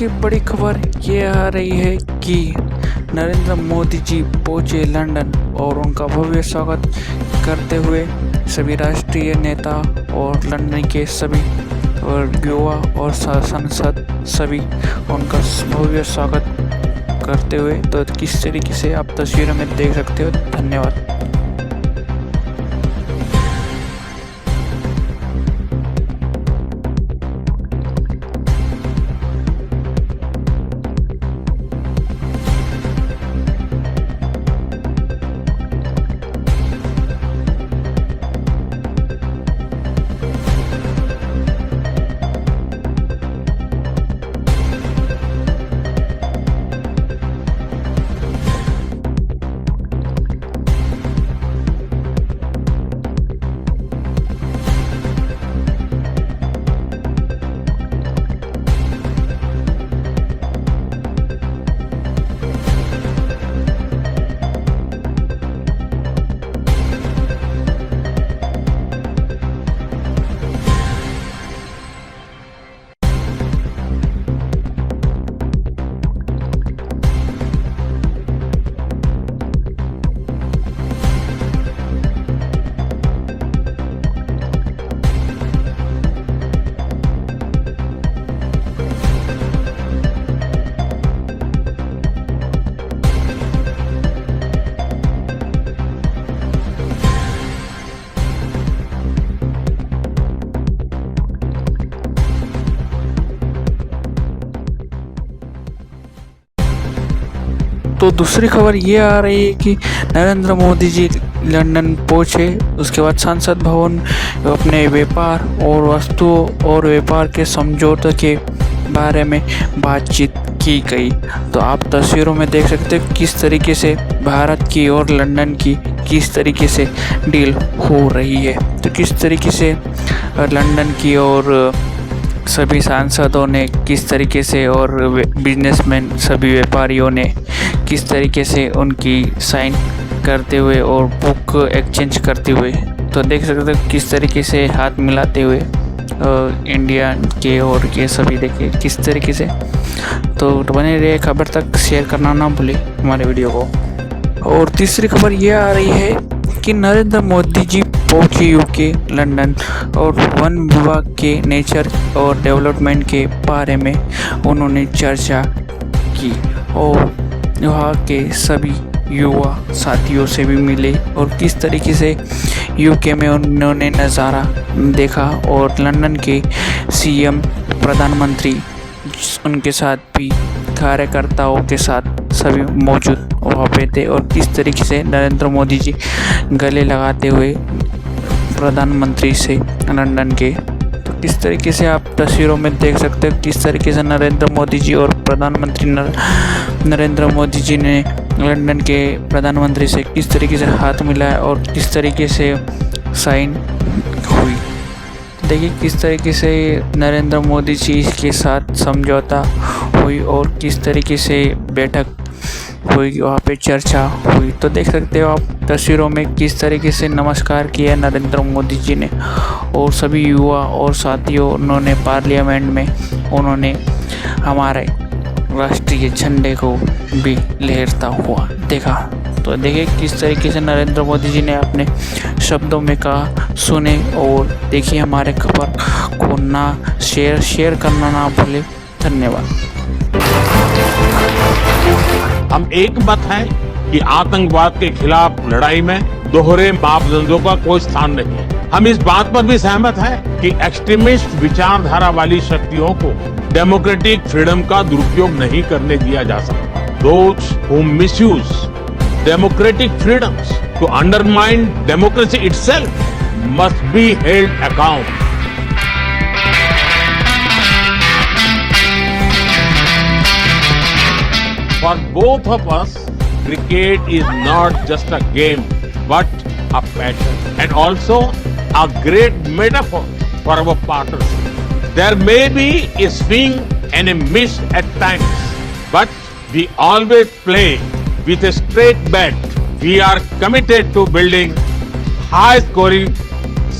की बड़ी खबर ये आ रही है कि नरेंद्र मोदी जी पहुंचे लंदन और उनका भव्य स्वागत करते हुए सभी राष्ट्रीय नेता और लंदन के सभी और युवा और सांसद सभी उनका भव्य स्वागत करते हुए, तो किस तरीके से आप तस्वीरों में देख सकते हो। धन्यवाद। तो दूसरी खबर ये आ रही है कि नरेंद्र मोदी जी लंदन पहुंचे, उसके बाद संसद भवन अपने व्यापार और वस्तुओं और व्यापार के समझौते के बारे में बातचीत की गई। तो आप तस्वीरों में देख सकते हो किस तरीके से भारत की और लंदन की किस तरीके से डील हो रही है। तो किस तरीके से लंदन की और सभी सांसदों ने किस तरीके से और बिजनेसमैन सभी व्यापारियों ने किस तरीके से उनकी साइन करते हुए और बुक एक्सचेंज करते हुए, तो देख सकते हो किस तरीके से हाथ मिलाते हुए इंडिया के और ये सभी देखे किस तरीके से। तो बने रहिए, खबर तक शेयर करना ना भूले हमारे वीडियो को। और तीसरी खबर ये आ रही है कि नरेंद्र मोदी जी पहुंचे यूके लंदन और वन विभाग के नेचर और डेवलपमेंट के बारे में उन्होंने चर्चा की और वहाँ के सभी युवा साथियों से भी मिले और किस तरीके से यूके में उन्होंने नज़ारा देखा और लंदन के सीएम प्रधानमंत्री उनके साथ भी कार्यकर्ताओं के साथ सभी मौजूद वहाँ पे थे और किस तरीके से नरेंद्र मोदी जी गले लगाते हुए प्रधानमंत्री से लंदन के, तो किस तरीके से आप तस्वीरों में देख सकते हो किस तरीके से नरेंद्र मोदी जी और प्रधानमंत्री नरेंद्र मोदी जी ने लंदन के प्रधानमंत्री से किस तरीके से हाथ मिलाया और किस तरीके से साइन हुई। देखिए किस तरीके से नरेंद्र मोदी जी के साथ समझौता हुई और किस तरीके से बैठक हुई, वहाँ पे चर्चा हुई। तो देख सकते हो आप तस्वीरों में किस तरीके से नमस्कार किया नरेंद्र मोदी जी ने और सभी युवा और साथियों उन्होंने पार्लियामेंट में उन्होंने हमारे राष्ट्रीय झंडे को भी लहराता हुआ देखा। तो देखिए किस तरीके से नरेंद्र मोदी जी ने अपने शब्दों में कहा, सुने और देखिए हमारे खबर को ना शेयर करना ना भूले। धन्यवाद। हम एक मत हैं कि आतंकवाद के खिलाफ लड़ाई में दोहरे मापदंडों का कोई स्थान नहीं है। हम इस बात पर भी सहमत हैं कि एक्सट्रीमिस्ट विचारधारा वाली शक्तियों को डेमोक्रेटिक फ्रीडम का दुरुपयोग नहीं करने दिया जा सकता। Those who misuse democratic freedoms to undermine democracy itself must be held account. For both of us, cricket is not just a game, but a passion and also a great metaphor for our partnership. There may be a swing and a miss at times, but we always play with a straight bat. We are committed to building high-scoring,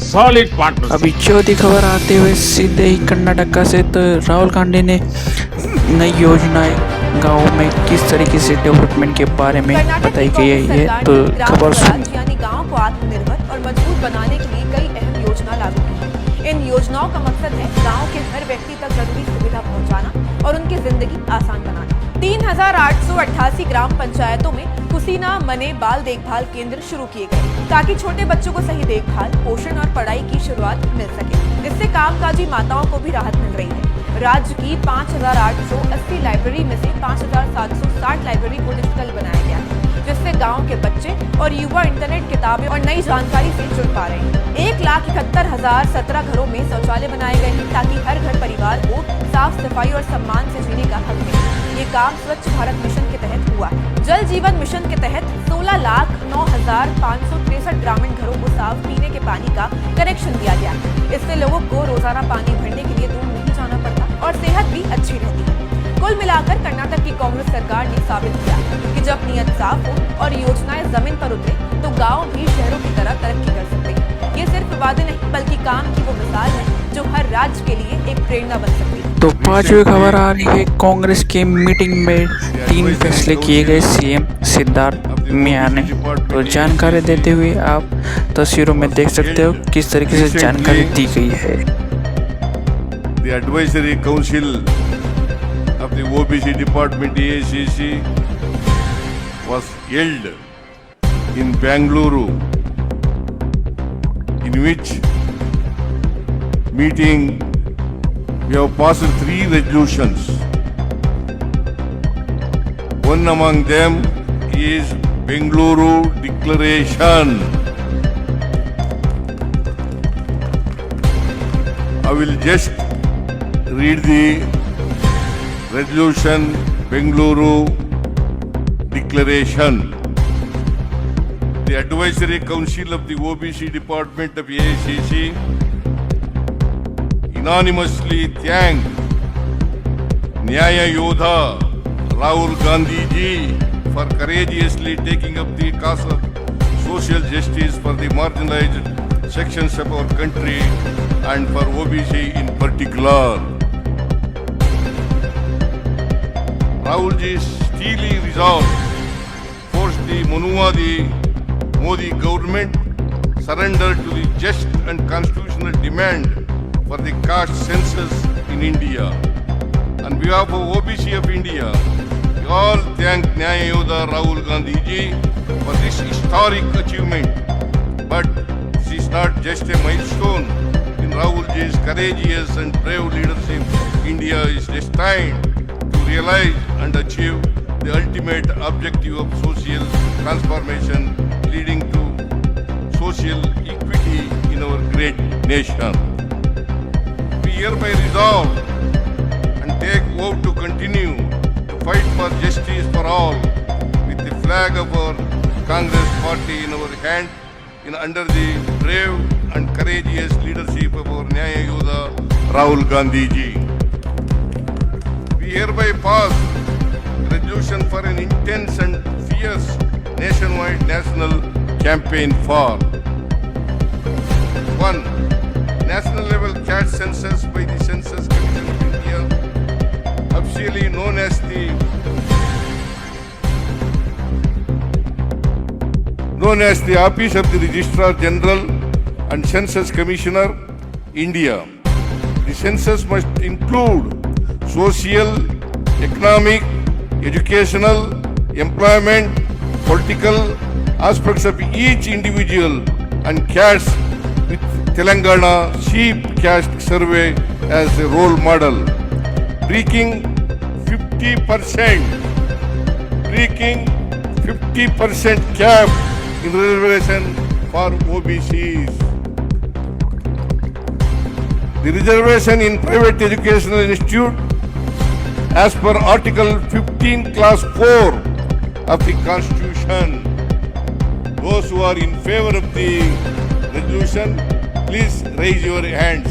solid partnership. अभी चौथी खबर आते हुए सीधे ही कर्नाटक से, तो राहुल गांधी ने नई योजनाएं गाँव में किस तरीके से डेवलपमेंट के बारे में बताई गई है। ये तो खबर सुन। यानी गांव को आत्मनिर्भर और मजबूत बनाने के लिए कई अहम योजना लागू की है। इन योजनाओं का मकसद है गांव के हर व्यक्ति तक जरूरी सुविधा पहुंचाना और उनकी जिंदगी आसान बनाना। 3888 ग्राम पंचायतों में कुसीना मने बाल देखभाल केंद्र शुरू किए गए ताकि छोटे बच्चों को सही देखभाल, पोषण और पढ़ाई की शुरुआत मिल सके। इससे कामकाजी माताओं को भी राहत मिल रही है। राज्य की 5880 लाइब्रेरी में से 5760 लाइब्रेरी को डिजिटल बनाया गया है, जिससे गांव के बच्चे और युवा इंटरनेट, किताबें और नई जानकारी से जुड़ पा रहे हैं। 1,71,017 घरों में शौचालय बनाए गए हैं ताकि हर घर परिवार को साफ सफाई और सम्मान से जीने का हक मिले। ये काम स्वच्छ भारत मिशन के तहत हुआ है। जल जीवन मिशन के तहत 16,09,563 ग्रामीण घरों को साफ पीने के पानी का कनेक्शन दिया गया है। इससे लोगों को रोजाना पानी भरने के लिए दूर नहीं जाना पड़ता और सेहत भी अच्छी रहती है। कुल मिलाकर कर्नाटक की कांग्रेस सरकार ने साबित किया कि जब नीयत साफ हो और योजनाएं जमीन पर उतरे तो गांव भी शहरों की तरह तरक्की कर सकते हैं। ये सिर्फ वादे नहीं बल्कि काम की वो मिसाल है जो हर राज्य के लिए एक प्रेरणा बन सकती है। तो पांचवी खबर आ रही है, कांग्रेस की मीटिंग में 3 फैसले किए गए सीएम सिद्धार्थ मिया ने। तो जानकारी देते हुए आप तस्वीरों में देख सकते हो किस तरीके से जानकारी दी गई है। The Advisory Council of the OBC Department AICC was held in Bangalore, in which meeting we have passed 3 resolutions. One among them is Bangalore Declaration. I will just read the resolution Bengaluru Declaration. The Advisory Council of the OBC Department of AICC unanimously thanked Nyaya Yodha Rahul Gandhi ji for courageously taking up the cause of social justice for the marginalized sections of our country and for OBC in particular. Rahulji's steely resolve forced the Modi government surrender to the just and constitutional demand for the caste census in India. On behalf of OBC of India, we all thank Nyaya Yodha Rahul Gandhi ji for this historic achievement. But this is not just a milestone in Rahulji's courageous and brave leadership. India is destined to realize and achieve the ultimate objective of social transformation, leading to social equity in our great nation. We hereby resolve and take vow to continue to fight for justice for all with the flag of our Congress party in our hand, under the brave and courageous leadership of our Nyaya Yodha Rahul Gandhi ji. We hereby pass resolution for an intense and fierce nationwide national campaign for 1. National level caste census by the Census Commission of India, officially known as the Office of the Registrar General and Census Commissioner, India. The census must include social, economic, educational, employment, political aspects of each individual and caste, with Telangana Sheep Caste Survey as a role model. Breaking 50% cap in reservation for OBCs. The reservation in private educational institute as per Article 15 Class 4 of the Constitution. Those who are in favor of the resolution, please raise your hands.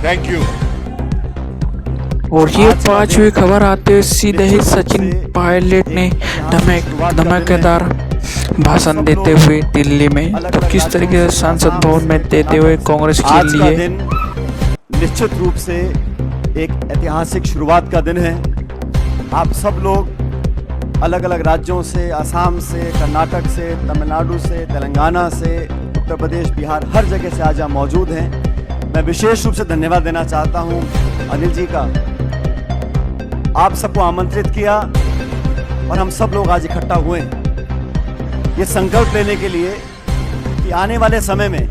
Thank you. और ये पांचवी खबर आते हुए सीधे ही सचिन पायलट ने धमाकेदार भाषण देते हुए दिल्ली में, तो किस तरीके से सांसद भवन में देते हुए कांग्रेस के लिए निश्चित रूप से एक ऐतिहासिक शुरुआत का दिन है। आप सब लोग अलग अलग राज्यों से, असम से, कर्नाटक से, तमिलनाडु से, तेलंगाना से, उत्तर प्रदेश, बिहार, हर जगह से आज यहाँ मौजूद हैं। मैं विशेष रूप से धन्यवाद देना चाहता हूँ अनिल जी का। आप सबको आमंत्रित किया और हम सब लोग आज इकट्ठा हुए हैं ये संकल्प लेने के लिए कि आने वाले समय में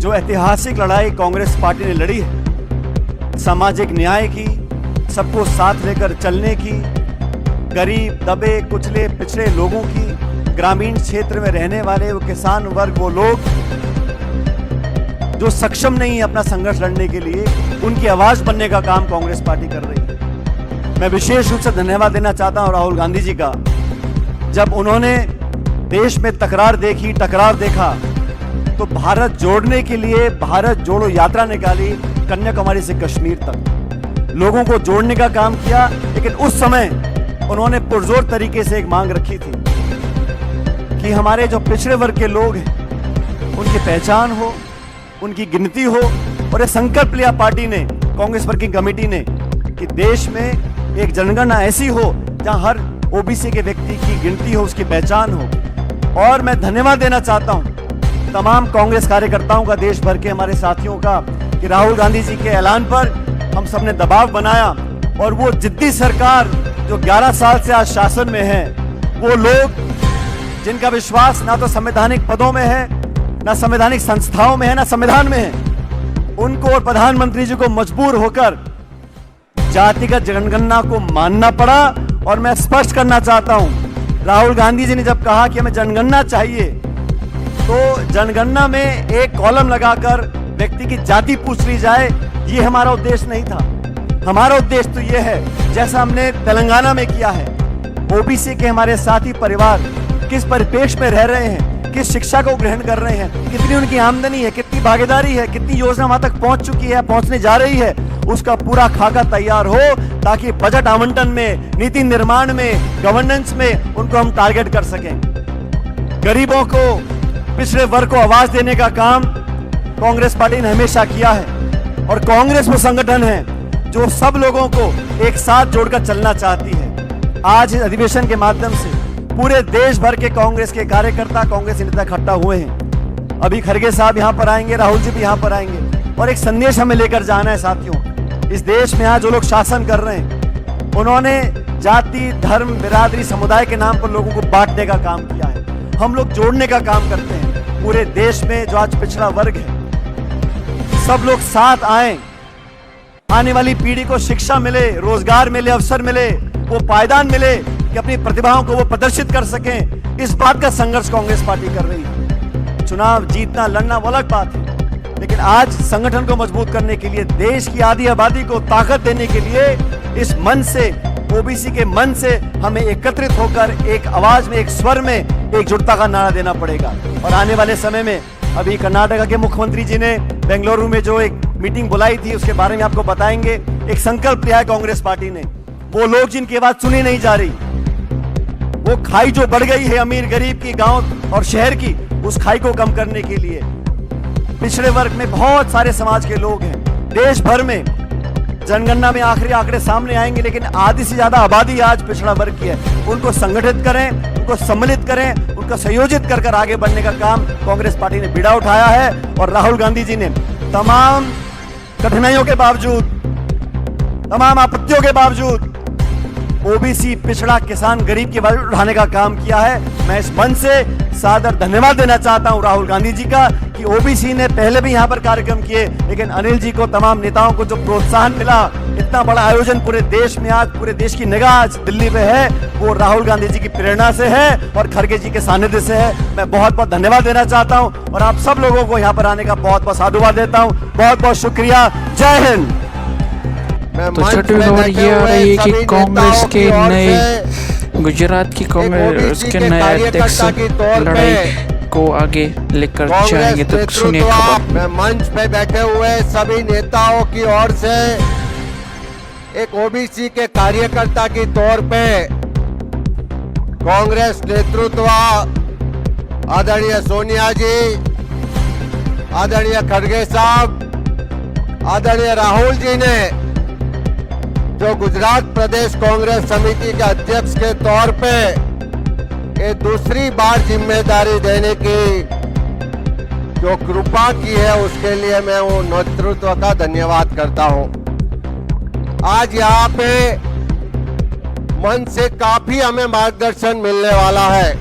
जो ऐतिहासिक लड़ाई कांग्रेस पार्टी ने लड़ी है, सामाजिक न्याय की, सबको साथ लेकर चलने की, गरीब, दबे कुचले पिछड़े लोगों की, ग्रामीण क्षेत्र में रहने वाले वो किसान वर्ग, वो लोग जो सक्षम नहीं है अपना संघर्ष लड़ने के लिए, उनकी आवाज बनने का काम कांग्रेस पार्टी कर रही है। मैं विशेष रूप से धन्यवाद देना चाहता हूं राहुल गांधी जी का। जब उन्होंने देश में तकरार देखी, टकराव देखा, तो भारत जोड़ने के लिए भारत जोड़ो यात्रा निकाली, कन्याकुमारी से कश्मीर तक लोगों को जोड़ने का काम किया। लेकिन उस समय उन्होंने पुरजोर तरीके से एक मांग रखी थी कि हमारे जो पिछड़े वर्ग के लोग हैं उनकी पहचान हो, उनकी गिनती हो। और ये संकल्प लिया पार्टी ने, कांग्रेस वर्किंग कमेटी ने, कि देश में एक जनगणना ऐसी हो जहां हर ओबीसी के व्यक्ति की गिनती हो, उसकी पहचान हो। और मैं धन्यवाद देना चाहता हूं तमाम कांग्रेस कार्यकर्ताओं का, देश भर के हमारे साथियों का, कि राहुल गांधी जी के ऐलान पर हम सब ने दबाव बनाया और वो जिद्दी सरकार जो 11 साल से आज शासन में है, वो लोग जिनका विश्वास ना तो संवैधानिक पदों में है, ना संवैधानिक संस्थाओं में है, ना संविधान में है, उनको और प्रधानमंत्री जी को मजबूर होकर जातिगत जनगणना को मानना पड़ा। और मैं स्पष्ट करना चाहता हूं, राहुल गांधी जी ने जब कहा कि हमें जनगणना चाहिए, तो जनगणना में एक कॉलम लगाकर व्यक्ति की जाति पूछ ली जाए, ये हमारा उद्देश्य नहीं था। हमारा उद्देश्य तो ये है, जैसा हमने तेलंगाना में किया है, ओबीसी के हमारे साथी परिवार किस परिपेक्ष में रह रहे हैं, किस शिक्षा को ग्रहण कर रहे हैं, कितनी उनकी आमदनी है, कितनी भागीदारी है, कितनी योजना वहां तक पहुंच चुकी है, पहुंचने जा रही है, उसका पूरा खाका तैयार हो, ताकि बजट आवंटन में, नीति निर्माण में, गवर्नेंस में उनको हम टारगेट कर सकें। गरीबों को, पिछड़े वर्ग को आवाज देने का काम कांग्रेस पार्टी ने हमेशा किया है। और कांग्रेस वो संगठन है जो सब लोगों को एक साथ जोड़कर चलना चाहती है। आज इस अधिवेशन के माध्यम से पूरे देश भर के कांग्रेस के कार्यकर्ता, कांग्रेस नेता इकट्ठा हुए हैं। अभी खड़गे साहब यहाँ पर आएंगे, राहुल जी भी यहाँ पर आएंगे, और एक संदेश हमें लेकर जाना है साथियों। इस देश में आज जो लोग शासन कर रहे हैं, उन्होंने जाति, धर्म, बिरादरी, समुदाय के नाम पर लोगों को बांटने का काम किया है। हम लोग जोड़ने का काम करते हैं। पूरे देश में जो आज पिछड़ा वर्ग है, सब लोग साथ आए, आने वाली पीढ़ी को शिक्षा मिले, रोजगार मिले, अवसर मिले, वो पायदान मिले कि अपनी प्रतिभाओं को वो प्रदर्शित कर सकें। इस बात का संघर्ष कांग्रेस पार्टी कर रही है। चुनाव जीतना, लड़ना वो अलग बात है, लेकिन आज संगठन को मजबूत करने के लिए, देश की आधी आबादी को ताकत देने के लिए, इस मन से, ओबीसी के मन से हमें एकत्रित होकर एक आवाज में, एक स्वर में एकजुटता का नारा देना पड़ेगा। और आने वाले समय में, अभी कर्नाटक के मुख्यमंत्री जी ने बेंगलुरु में जो एक मीटिंग बुलाई थी, उसके बारे में आपको बताएंगे। एक संकल्प लिया है कांग्रेस पार्टी ने, वो लोग जिनकी आवाज सुनी नहीं जा रही, वो खाई जो बढ़ गई है अमीर गरीब की, गांव और शहर की, उस खाई को कम करने के लिए पिछड़े वर्ग में बहुत सारे समाज के लोग हैं। देश भर में जनगणना में आखिरी आंकड़े सामने आएंगे, लेकिन आधी से ज्यादा आबादी आज पिछड़ा वर्ग की है। उनको संगठित करें, उनको सम्मिलित करें, उनको संयोजित कर आगे बढ़ने का काम कांग्रेस पार्टी ने बीड़ा उठाया है। और राहुल गांधी जी ने तमाम कठिनाइयों के बावजूद, तमाम आपत्तियों के बावजूद ओबीसी, पिछड़ा, किसान, गरीब की आवाज उठाने का काम किया है। मैं इस मंच से सादर धन्यवाद देना चाहता हूं राहुल गांधी जी का, कि ओबीसी ने पहले भी यहां पर कार्यक्रम किए, लेकिन अनिल जी को, तमाम नेताओं को जो प्रोत्साहन मिला, इतना बड़ा आयोजन पूरे देश में, आज पूरे देश की निगाह आज दिल्ली पे है, वो राहुल गांधी जी की प्रेरणा से है और खड़गे जी के सानिध्य से है। मैं बहुत बहुत धन्यवाद देना चाहता हूं और आप सब लोगों को यहाँ पर आने का बहुत बहुत साधुवाद देता हूं। बहुत बहुत शुक्रिया। जय हिंद। तो छठी खबर ये आ रही है कि कांग्रेस के नए, गुजरात की कांग्रेस के नए अध्यक्ष लड़ाई को आगे लेकर जाएंगे। तो सुनिए खबर। मैं मंच पे बैठे हुए सभी नेताओं की ओर से एक ओबीसी के कार्यकर्ता की तौर पे कांग्रेस नेतृत्व, आदरणीय सोनिया जी, आदरणीय खड़गे साहब, आदरणीय राहुल जी ने जो गुजरात प्रदेश कांग्रेस समिति के अध्यक्ष के तौर पे ये दूसरी बार जिम्मेदारी देने की जो कृपा की है उसके लिए मैं वो नेतृत्व का धन्यवाद करता हूं। आज यहाँ पे मन से काफी हमें मार्गदर्शन मिलने वाला है,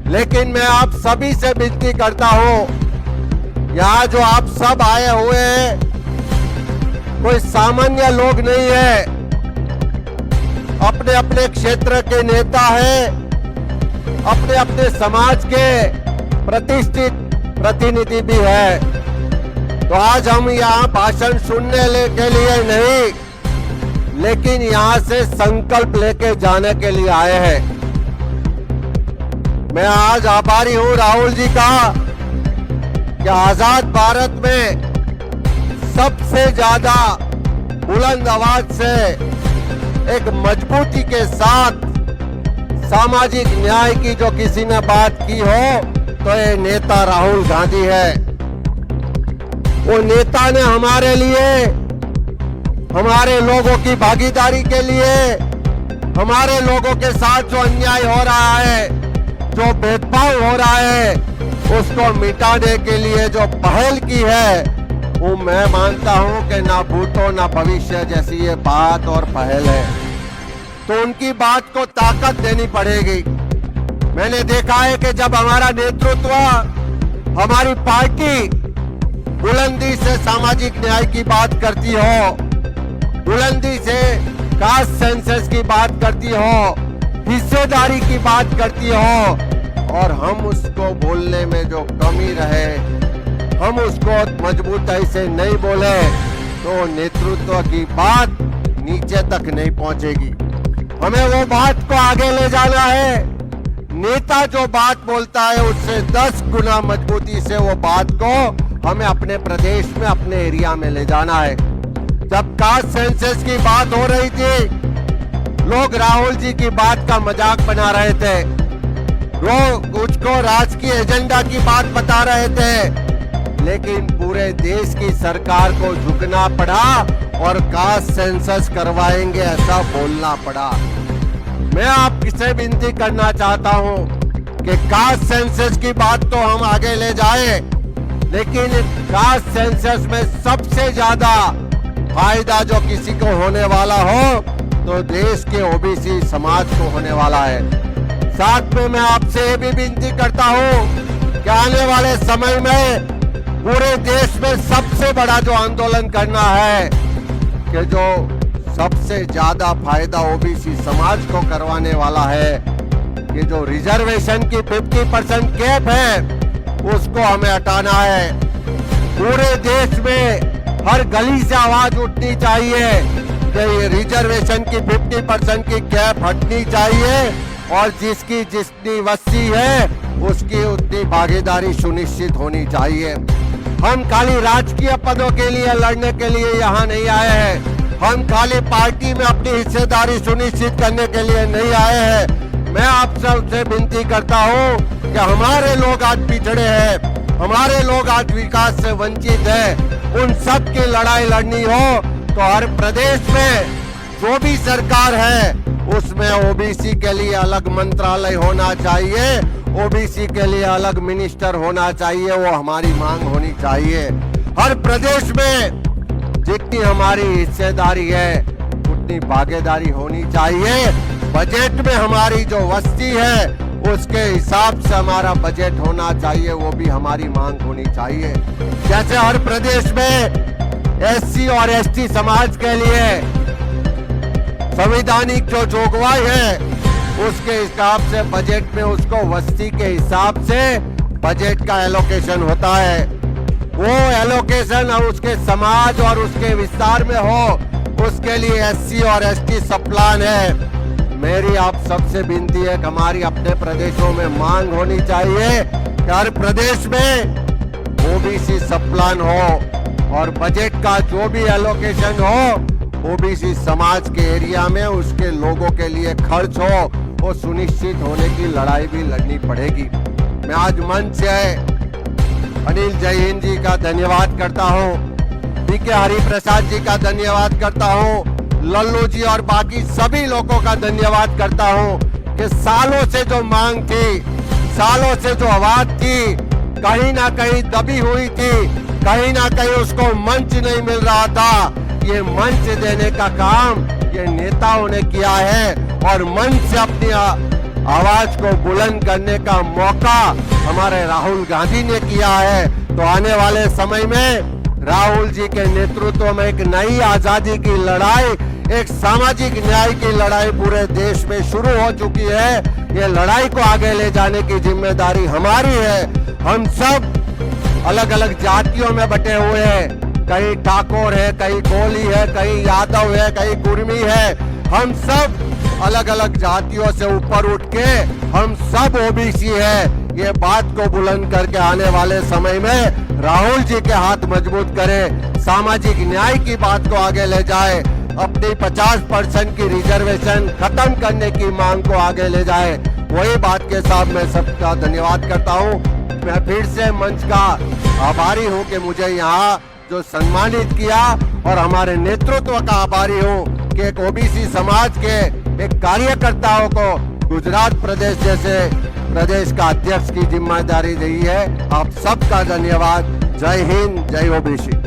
लेकिन मैं आप सभी से विनती करता हूं, यहाँ जो आप सब आए हुए हैं कोई सामान्य लोग नहीं है, अपने अपने क्षेत्र के नेता हैं, अपने अपने समाज के प्रतिष्ठित प्रतिनिधि भी है। तो आज हम यहाँ भाषण सुनने के लिए नहीं, लेकिन यहाँ से संकल्प लेके जाने के लिए आए हैं। मैं आज आभारी हूँ राहुल जी का कि आजाद भारत में सबसे ज्यादा बुलंद आवाज से एक मजबूती के साथ सामाजिक न्याय की जो किसी ने बात की हो तो ये नेता राहुल गांधी है। वो नेता ने हमारे लिए, हमारे लोगों की भागीदारी के लिए, हमारे लोगों के साथ जो अन्याय हो रहा है, जो भेदभाव हो रहा है, उसको मिटाने के लिए जो पहल की है, वो मैं मानता हूं कि ना भूतो ना भविष्य जैसी ये बात और पहल है। तो उनकी बात को ताकत देनी पड़ेगी। मैंने देखा है कि जब हमारा नेतृत्व, हमारी पार्टी बुलंदी से सामाजिक न्याय की बात करती हो, बुलंदी से कास्ट सेंसस की बात करती हो, हिस्सेदारी की बात करती हो, और हम उसको बोलने में जो कमी रहे, हम उसको मजबूती से नहीं बोले, तो नेतृत्व की बात नीचे तक नहीं पहुंचेगी। हमें वो बात को आगे ले जाना है। नेता जो बात बोलता है उससे 10 गुना मजबूती से वो बात को हमें अपने प्रदेश में, अपने एरिया में ले जाना है। जब कास्ट सेंसस की बात हो रही थी, लोग राहुल जी की बात का मजाक बना रहे थे, लोग उसको राजकीय एजेंडा की बात बता रहे थे, लेकिन पूरे देश की सरकार को झुकना पड़ा और कास्ट सेंसस करवाएंगे ऐसा बोलना पड़ा। मैं आपसे विनती करना चाहता हूं कि कास्ट सेंसस की बात तो हम आगे ले जाएं, लेकिन कास्ट सेंसस में सबसे ज्यादा फायदा जो किसी को होने वाला हो तो देश के ओबीसी समाज को होने वाला है। साथ में मैं आपसे ये भी विनती करता हूं कि आने वाले समय में पूरे देश में सबसे बड़ा जो आंदोलन करना है कि जो सबसे ज्यादा फायदा ओबीसी समाज को करवाने वाला है कि जो रिजर्वेशन की 50% कैप है उसको हमें हटाना है। पूरे देश में हर गली से आवाज उठनी चाहिए कि ये रिजर्वेशन की 50% की कैप हटनी चाहिए और जिसकी जितनी वस्ती है उसकी उतनी भागीदारी सुनिश्चित होनी चाहिए। हम खाली राजकीय पदों के लिए लड़ने के लिए यहाँ नहीं आए हैं, हम खाली पार्टी में अपनी हिस्सेदारी सुनिश्चित करने के लिए नहीं आए हैं। मैं आप सबसे विनती करता हूँ कि हमारे लोग आज पिछड़े हैं, हमारे लोग आज विकास से वंचित हैं, उन सब की लड़ाई लड़नी हो तो हर प्रदेश में जो भी सरकार है उसमें ओबीसी के लिए अलग मंत्रालय होना चाहिए, ओबीसी के लिए अलग मिनिस्टर होना चाहिए, वो हमारी मांग होनी चाहिए। हर प्रदेश में जितनी हमारी हिस्सेदारी है उतनी भागीदारी होनी चाहिए। बजट में हमारी जो वस्ती है उसके हिसाब से हमारा बजट होना चाहिए, वो भी हमारी मांग होनी चाहिए। जैसे हर प्रदेश में एससी और एसटी समाज के लिए संवैधानिक जो जोगवाई है उसके हिसाब से बजट में उसको वस्ती के हिसाब से बजट का एलोकेशन होता है। वो एलोकेशन और उसके समाज और उसके विस्तार में हो उसके लिए एससी और एसटी सब प्लान है। मेरी आप सबसे विनती है कि हमारी अपने प्रदेशों में मांग होनी चाहिए कि हर प्रदेश में ओबीसी सब प्लान हो और बजट का जो भी एलोकेशन हो ओबीसी समाज के एरिया में उसके लोगों के लिए खर्च हो, वो सुनिश्चित होने की लड़ाई भी लड़नी पड़ेगी। मैं आज मंच से अनिल जैन जी का धन्यवाद करता हूं बीके हरिप्रसाद जी का धन्यवाद करता हूँ, लल्लू जी और बाकी सभी लोगों का धन्यवाद करता हूँ कि सालों से जो मांग थी, सालों से जो आवाज थी, कहीं ना कहीं दबी हुई थी, कहीं ना कहीं उसको मंच नहीं मिल रहा था, ये मंच देने का काम ये नेताओं ने किया है और मंच से अपनी आवाज को बुलंद करने का मौका हमारे राहुल गांधी ने किया है। तो आने वाले समय में राहुल जी के नेतृत्व में एक नई आजादी की लड़ाई, एक सामाजिक न्याय की लड़ाई पूरे देश में शुरू हो चुकी है। ये लड़ाई को आगे ले जाने की जिम्मेदारी हमारी है। हम सब अलग अलग जातियों में बटे हुए हैं, कहीं ठाकुर है, कहीं कोली है, कहीं यादव है, कहीं कुर्मी है। हम सब अलग अलग जातियों से ऊपर उठ के हम सब ओबीसी है। ये बात को बुलंद करके आने वाले समय में राहुल जी के हाथ मजबूत करें, सामाजिक न्याय की बात को आगे ले जाए, अपनी 50% की रिजर्वेशन खत्म करने की मांग को आगे ले जाए। वही बात के साथ मैं सबका धन्यवाद करता हूँ। मैं फिर से मंच का आभारी हूँ कि मुझे यहाँ जो सम्मानित किया और हमारे नेतृत्व का आभारी हूँ कि एक ओबीसी समाज के एक कार्यकर्ताओं को गुजरात प्रदेश जैसे प्रदेश का अध्यक्ष की जिम्मेदारी दी है। आप सबका धन्यवाद। जय हिंद, जय ओबीसी।